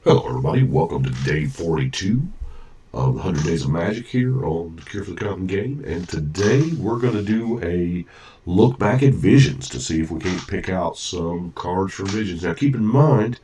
Hello everybody, welcome to day 42 of the 100 Days of Magic here on the Cure for the Common Game, and today we're going to do a look back at Visions to see if we can't pick out some cards from Visions. Now keep in mind,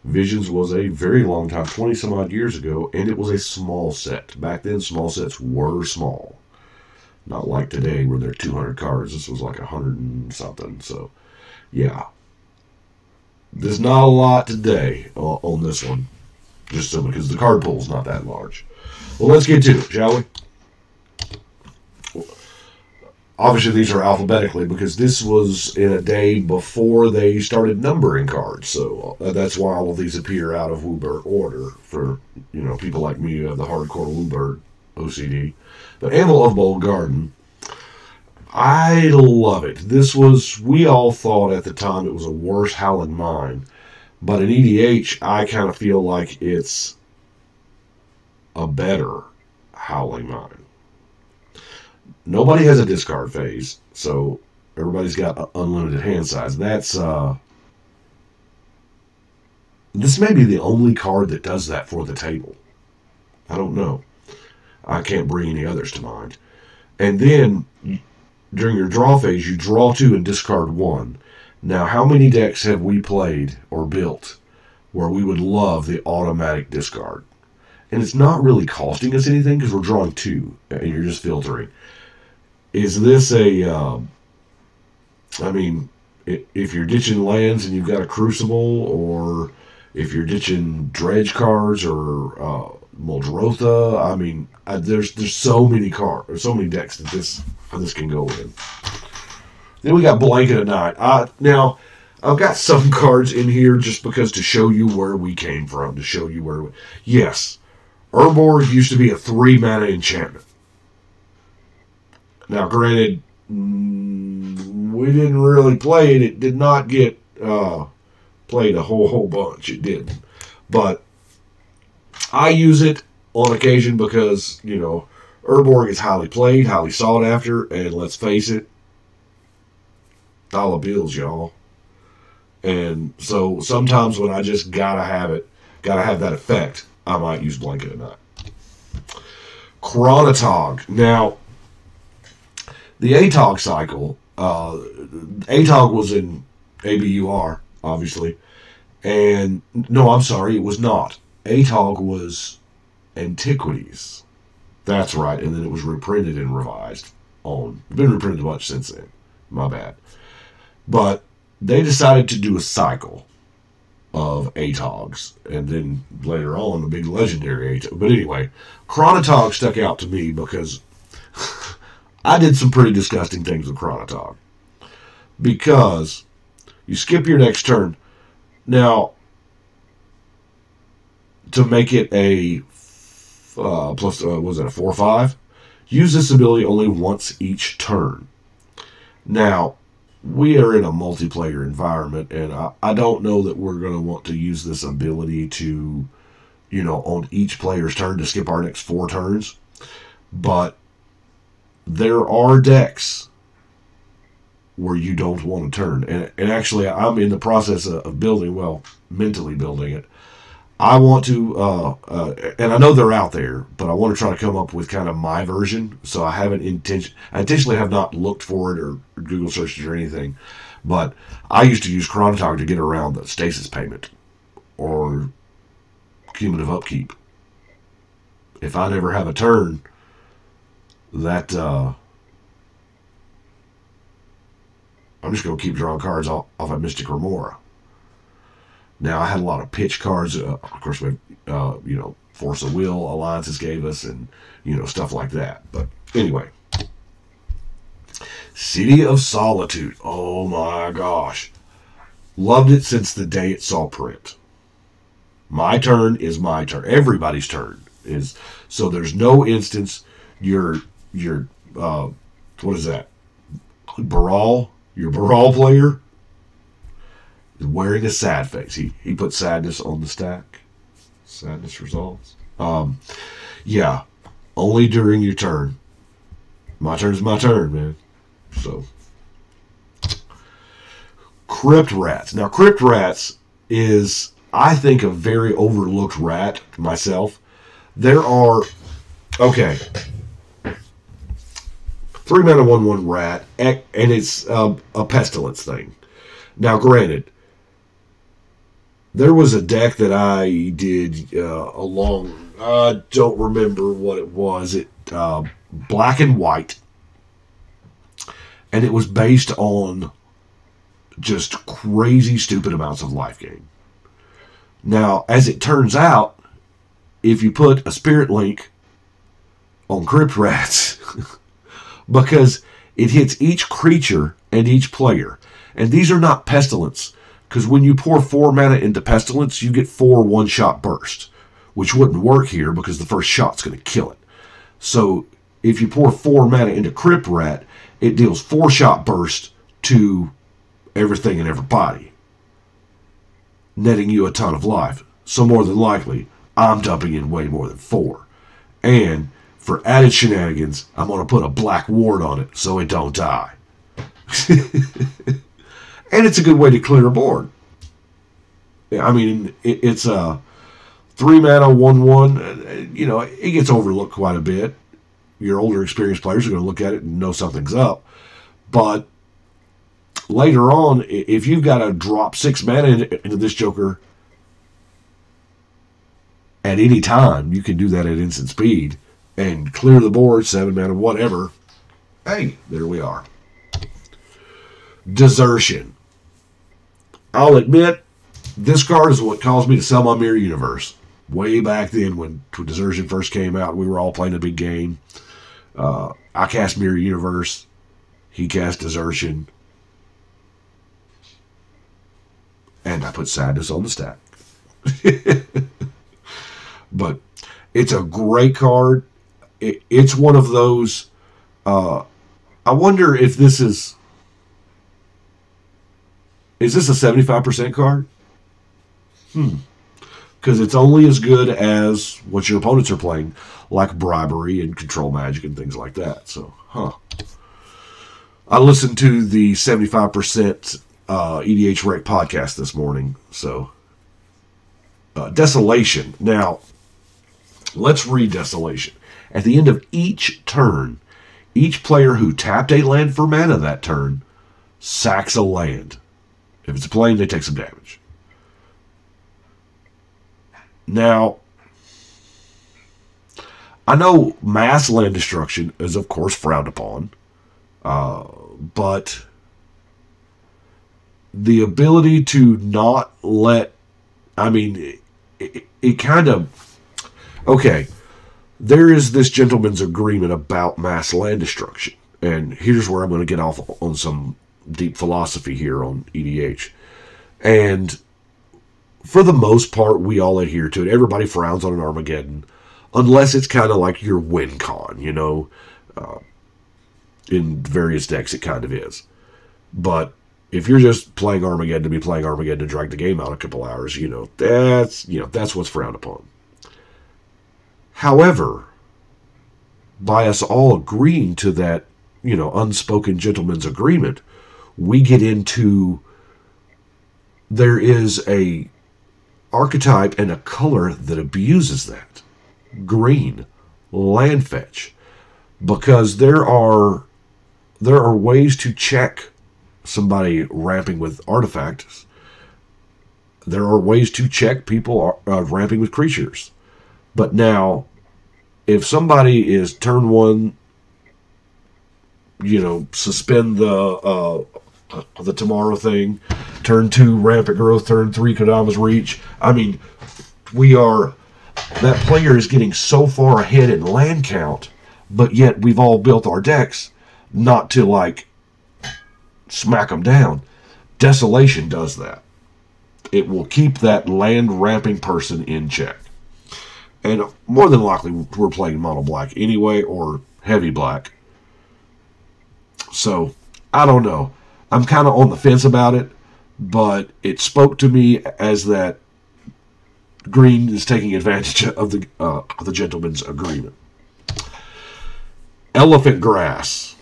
Visions was a very long time, 20 some odd years ago, and it was a small set. Back then small sets were small. Not like today where there are 200 cards, this was like 100 and something, so yeah. There's not a lot today on this one, just simply because the card pool's not that large. Well, let's get to it, shall we? Obviously, these are alphabetically because this was in a day before they started numbering cards, so that's why all of these appear out of WooBird order for people like me who have the hardcore WooBird OCD. The Anvil of Bold Garden. I love it. We all thought at the time it was a worse Howling Mine, but in EDH, I kind of feel like it's a better Howling Mine. Nobody has a discard phase, so everybody's got unlimited hand size. This may be the only card that does that for the table. I don't know. I can't bring any others to mind. And then during your draw phase, you draw 2 and discard 1. Now, how many decks have we played or built where we would love the automatic discard? And it's not really costing us anything because we're drawing 2 and you're just filtering. Is this if you're ditching lands and you've got a Crucible, or if you're ditching dredge cards or Muldrotha, there's so many cards, or so many decks that this can go in. Then we got Blanket of Night. Now, I've got some cards in here just because to show you where we came from, to show you where yes, Urborg used to be a 3-mana enchantment. Now, granted, we didn't really play it. It did not get played a whole bunch. It didn't. But I use it on occasion because, Urborg is highly played, highly sought after, and let's face it, dollar bills, y'all. And so sometimes when I just gotta have that effect, I might use Blanket of Night. Cronatog. Now, the ATOG cycle, ATOG was in ABUR, obviously, and no, I'm sorry, it was not. ATOG was Antiquities. That's right, and then it was reprinted and revised on. It's been reprinted a bunch since then. My bad. But they decided to do a cycle of ATOGs, and then later on the big legendary ATOG. But anyway, Cronatog stuck out to me because I did some pretty disgusting things with Cronatog. Because you skip your next turn. Now, to make it a plus, was it a 4/5? Use this ability only once each turn. Now, we are in a multiplayer environment, and I don't know that we're going to want to use this ability to, on each player's turn to skip our next 4 turns. But there are decks where you don't want to turn. And actually, I'm in the process of building, mentally building it. I want to, and I know they're out there, but I want to try to come up with kind of my version. So I intentionally have not looked for it or Google searched it or anything. But I used to use Cronatog to get around the stasis payment or cumulative upkeep. If I never have a turn, that I'm just going to keep drawing cards off of Mystic Remora. Now, I had a lot of pitch cards. Of course, we had, Force of Will, Alliances gave us, and, stuff like that. But anyway. City of Solitude. Oh, my gosh. Loved it since the day it saw print. My turn is my turn. Everybody's turn is. So there's no instance your what is that? Baral? Your Baral player is wearing a sad face. He put sadness on the stack. Sadness resolves. Yeah. Only during your turn. My turn is my turn, man. So. Crypt Rats. Now, Crypt Rats is, I think, a very overlooked rat myself. There are, okay, 3-mana 1/1 rat, and it's a pestilence thing. Now, granted, there was a deck that I did I don't remember what it was. It black and white, and it was based on just crazy, stupid amounts of life gain. Now, as it turns out, if you put a Spirit Link on Crypt Rats, because it hits each creature and each player, and these are not Pestilence, because when you pour 4 mana into Pestilence, you get 4 one-shot bursts, which wouldn't work here because the first shot's going to kill it. So if you pour 4 mana into Crypt Rat, it deals 4-shot burst to everything and everybody, netting you a ton of life. So more than likely, I'm dumping in way more than 4. And for added shenanigans, I'm going to put a black ward on it so it don't die. And it's a good way to clear a board. I mean, it's a 3-mana 1/1. You know, it gets overlooked quite a bit. Your older experienced players are going to look at it and know something's up. But later on, if you've got to drop 6 mana into this joker at any time, you can do that at instant speed and clear the board, 7 mana, whatever. Hey, there we are. Desertion. I'll admit, this card is what caused me to sell my Mirror Universe. Way back then when Desertion first came out, we were all playing a big game. I cast Mirror Universe. He cast Desertion. And I put Sadness on the stack. But it's a great card. It's one of those... I wonder if this is... Is this a 75% card? Because it's only as good as what your opponents are playing, like Bribery and Control Magic and things like that. So, I listened to the 75% EDH Rec podcast this morning. So, Desolation. Now, let's read Desolation. At the end of each turn, each player who tapped a land for mana that turn sacks a land. If it's a plane, they take some damage. Now, I know mass land destruction is, of course, frowned upon. But the ability to not let... I mean, it kind of... Okay, there is this gentleman's agreement about mass land destruction. And here's where I'm going to get off on some deep philosophy here on EDH. And for the most part, we all adhere to it. Everybody frowns on an Armageddon, unless it's kind of like your win con, you know. In various decks, it kind of is. But if you're just playing Armageddon to be playing Armageddon to drag the game out a couple hours, that's what's frowned upon. However, by us all agreeing to that, unspoken gentleman's agreement, we get into, there is a archetype and a color that abuses that. Green, land fetch. Because there are ways to check somebody ramping with artifacts. There are ways to check people ramping with creatures. But now, if somebody is turn 1, suspend the tomorrow thing, turn 2 rampant growth, turn 3 Kodama's reach. I mean, that player is getting so far ahead in land count, but yet we've all built our decks not to, like, smack them down. Desolation does that. It will keep that land ramping person in check. And more than likely, we're playing mono black anyway, or heavy black. So, I don't know. I'm kind of on the fence about it, but it spoke to me as that green is taking advantage of the gentleman's agreement. Elephant Grass.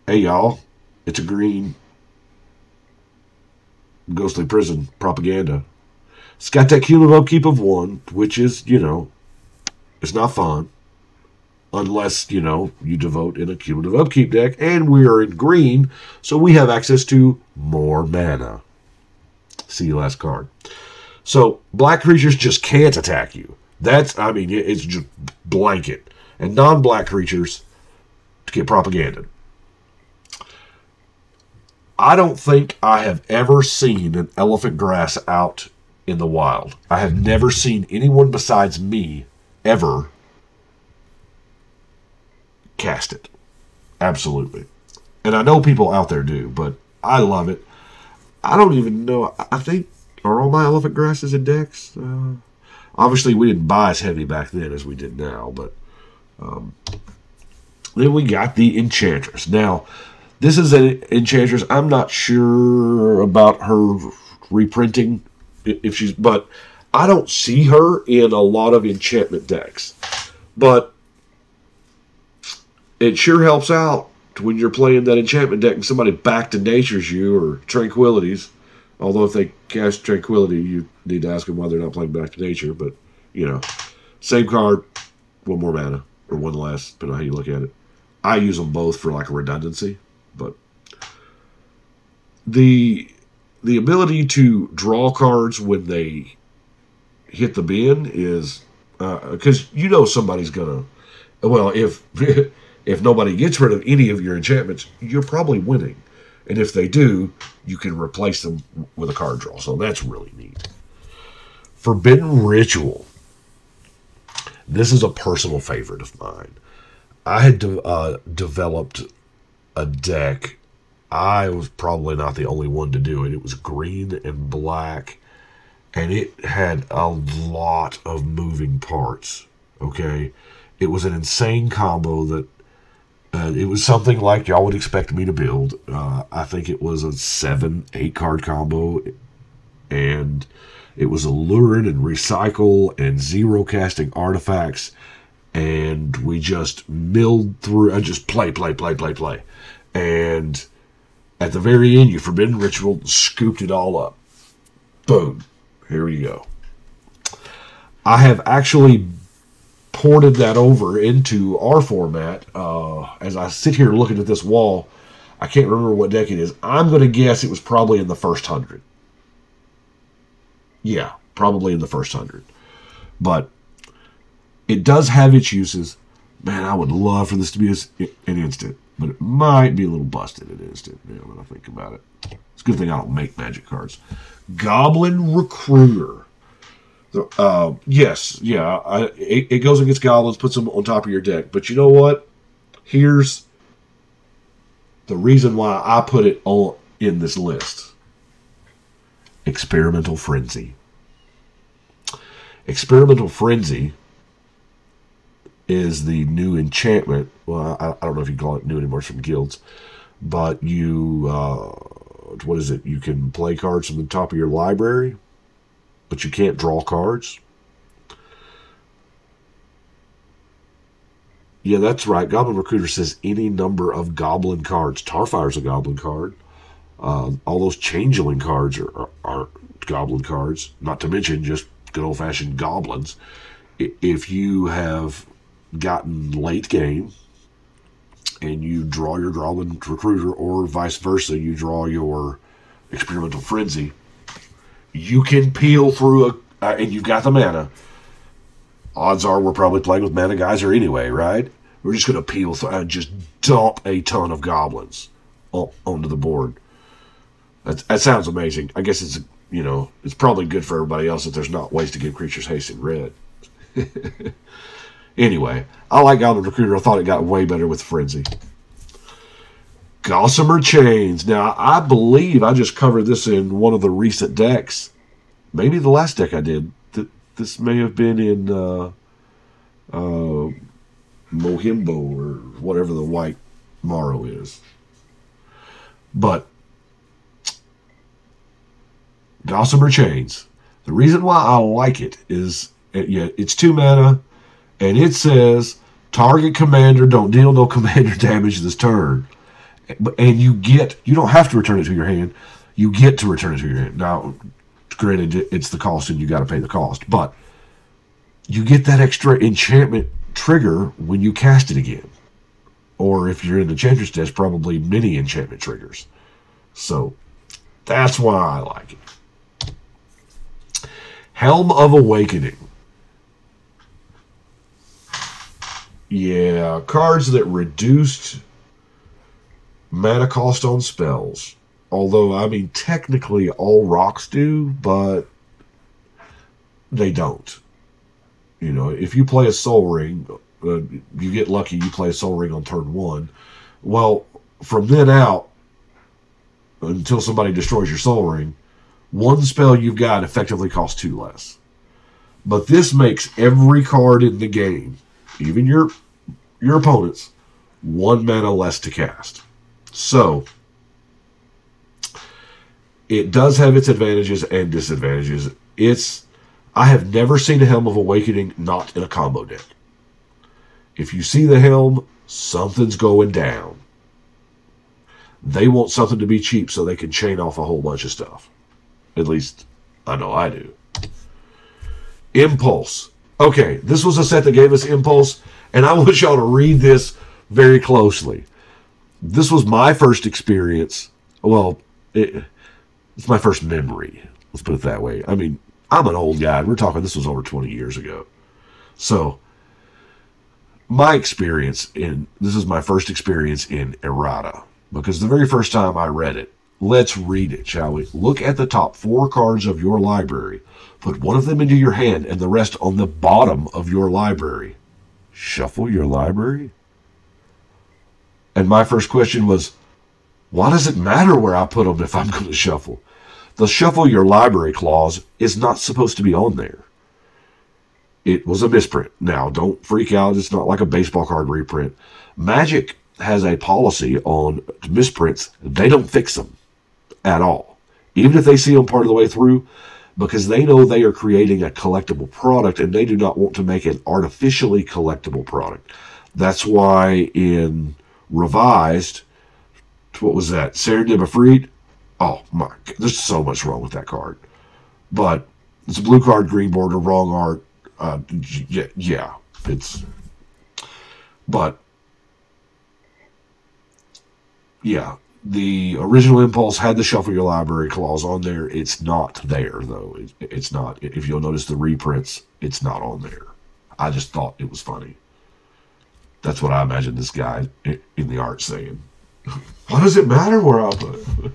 Hey, y'all. It's a green. Ghostly Prison propaganda. It's got that cumulative upkeep of 1, which is, you know, it's not fun. Unless, you know, you devote in a cumulative upkeep deck. And we are in green, so we have access to more mana. See you last card. So, black creatures just can't attack you. That's, I mean, it's just blanket. And non-black creatures get propaganded. I don't think I have ever seen an elephant grass out in the wild. I have never seen anyone besides me ever cast it. Absolutely. And I know people out there do, but I love it. I don't even know. I think, are all my elephant grasses in decks? Obviously, we didn't buy as heavy back then as we did now, but then we got the Enchantress. Now, this is an Enchantress. I'm not sure about her reprinting, if she's, but I don't see her in a lot of enchantment decks. But it sure helps out when you're playing that enchantment deck and somebody back to natures you or tranquilities. Although if they cast tranquility, you need to ask them why they're not playing back to nature. But, you know, same card, 1 more mana or 1 less, depending on how you look at it. I use them both for like a redundancy, but the ability to draw cards when they hit the bin is because you know somebody's gonna. Well, if if nobody gets rid of any of your enchantments, you're probably winning. And if they do, you can replace them with a card draw. So that's really neat. Forbidden Ritual. This is a personal favorite of mine. I had developed a deck. I was probably not the only one to do it. It was green and black. And it had a lot of moving parts. Okay? It was an insane combo that it was something like y'all would expect me to build. I think it was a 7-8 card combo, and it was a Lurin and Recycle and 0 casting artifacts, and we just milled through and just play. And at the very end, you Forbidden Ritual scooped it all up. Boom. Here you go. I have actually ported that over into our format. As I sit here looking at this wall, I can't remember what deck it is. I'm going to guess it was probably in the first 100. Yeah, probably in the first 100. But it does have its uses. Man, I would love for this to be an instant, but it might be a little busted at instant now that I think about it. It's a good thing I don't make magic cards. Goblin Recruiter. Yes, yeah, it goes against goblins, puts them on top of your deck. But you know what? Here's the reason why I put it on in this list. Experimental Frenzy. Experimental Frenzy is the new enchantment. Well, I don't know if you call it new anymore, it's from guilds. But you, what is it? You can play cards from the top of your library, but you can't draw cards. Yeah, that's right. Goblin Recruiter says any number of goblin cards. Tarfire's a goblin card. All those Changeling cards are goblin cards. Not to mention just good old-fashioned goblins. If you have gotten late game and you draw your Goblin Recruiter, or vice versa, you draw your Experimental Frenzy, you can peel through and you've got the mana. Odds are we're probably playing with Mana Geyser anyway, right? We're just going to peel through and just dump a ton of goblins onto the board. That sounds amazing. I guess it's, you know, it's probably good for everybody else that there's not ways to give creatures haste in red. Anyway, I like Goblin Recruiter. I thought it got way better with Frenzy. Gossamer Chains. Now, I believe I just covered this in one of the recent decks. Maybe the last deck I did. This may have been in Mohimbo or whatever the white Morrow is. But Gossamer Chains. The reason why I like it is, yeah, it's 2 mana, and it says target commander don't deal no commander damage this turn. And you don't have to return it to your hand. you get to return it to your hand. Now, granted, it's the cost and you got to pay the cost, but you get that extra enchantment trigger when you cast it again. Or if you're in the Enchantress deck, probably many enchantment triggers. So that's why I like it. Helm of Awakening. Yeah, cards that reduced mana cost on spells. Although, I mean, technically all rocks do, but they don't. You know, if you play a Soul Ring, you get lucky, you play a Soul Ring on turn 1. Well, from then out, until somebody destroys your Soul Ring, one spell you've got effectively costs 2 less. But this makes every card in the game, even your opponent's, 1 mana less to cast. So, it does have its advantages and disadvantages. I have never seen a Helm of Awakening not in a combo deck. If you see the Helm, something's going down. They want something to be cheap so they can chain off a whole bunch of stuff. At least, I know I do. Impulse. Okay, this was a set that gave us Impulse, and I want y'all to read this very closely. This was my first experience. Well, it's my first memory. Let's put it that way. I mean, I'm an old guy. We're talking, this was over 20 years ago. So, my experience this is my first experience in errata. Because the very first time I read it, let's read it, shall we? Look at the top 4 cards of your library. Put one of them into your hand and the rest on the bottom of your library. Shuffle your library? And my first question was, why does it matter where I put them if I'm going to shuffle? The shuffle your library clause is not supposed to be on there. It was a misprint. Now, don't freak out. It's not like a baseball card reprint. Magic has a policy on misprints. They don't fix them at all. Even if they see them part of the way through, because they know they are creating a collectible product and they do not want to make an artificially collectible product. That's why in Revised, what was that? Serendib Freed? Oh my, there's so much wrong with that card. But it's a blue card, green border, wrong art. Yeah, but yeah, the original Impulse had the shuffle your library clause on there. It's not there though. It's not. If you'll notice the reprints, it's not on there. I just thought it was funny. That's what I imagined this guy in the art saying. Why does it matter where I put it?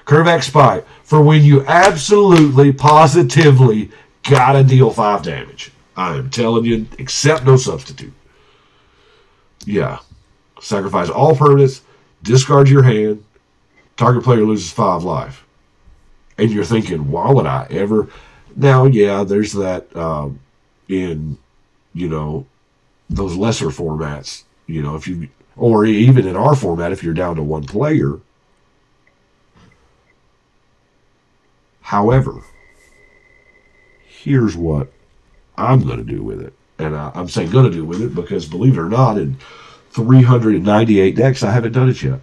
Curvac Spy, for when you absolutely, positively gotta deal 5 damage. I am telling you, accept no substitute. Yeah. Sacrifice all permanents, discard your hand, target player loses 5 life. And you're thinking, why would I ever? Now, yeah, there's that in, you know, those lesser formats, you know, if you, or even in our format, if you're down to 1 player. However, here's what I'm going to do with it. And I'm saying going to do with it because, believe it or not, in 398 decks, I haven't done it yet.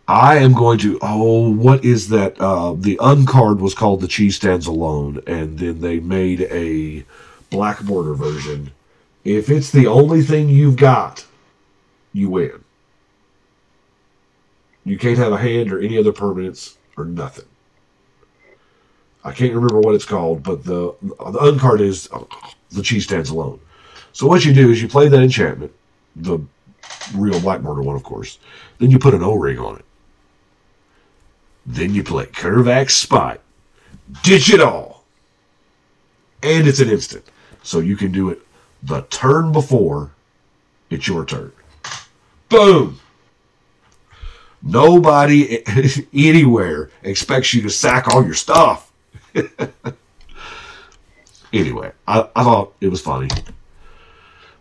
I am going to, what is that? The uncard was called The Cheese Stands Alone, and then they made a black border version. If it's the only thing you've got, you win. You can't have a hand or any other permanents or nothing. I can't remember what it's called, but the uncard is The Cheese Stands Alone. So what you do is you play that enchantment, the real black border one, of course. Then you put an O-ring on it. Then you play Curvac Spy. Ditch it all. And it's an instant. So you can do it the turn before it's your turn. Boom! Nobody anywhere expects you to sack all your stuff. Anyway, I thought it was funny.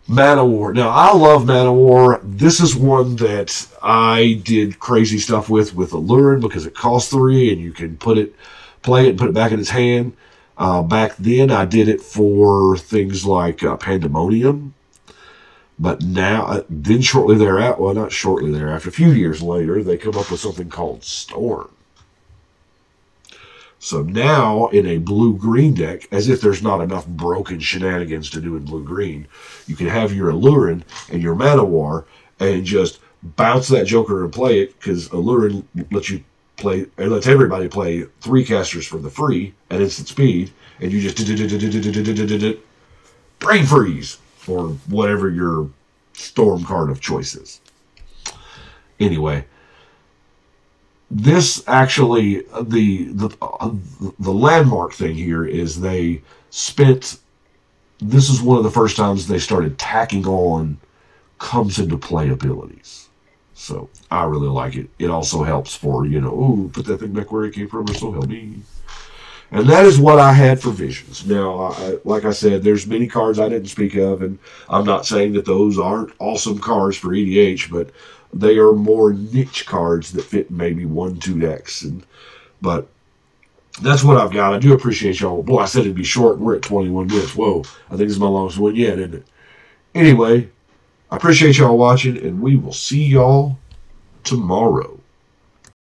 Maddewar. Now, I love Maddewar. This is one that I did crazy stuff with Alluring because it costs 3 and you can play it and put it back in its hand. Back then, I did it for things like Pandemonium. But now, then shortly thereafter, well, not shortly thereafter, a few years later, they come up with something called Storm. So now, in a blue-green deck, as if there's not enough broken shenanigans to do in blue-green, you can have your Allurin and your maddewar and just bounce that joker and play it, because Allurin lets you play, it lets everybody play 3 casters for the free at instant speed, and you just brain freeze, or whatever your Storm card of choice is. Anyway, this actually, the landmark thing here is they spent, this is one of the first times they started tacking on comes into play abilities. So I really like it. It also helps for, oh, put that thing back where it came from, or so help me. And that is what I had for Visions. Now, like I said, there's many cards I didn't speak of, and I'm not saying that those aren't awesome cards for EDH, but they are more niche cards that fit maybe 1-2 decks. But that's what I've got. I do appreciate y'all. Boy, I said it'd be short, and we're at 21 minutes. Whoa, I think this is my longest one yet, isn't it? Anyway, I appreciate y'all watching, and we will see y'all tomorrow.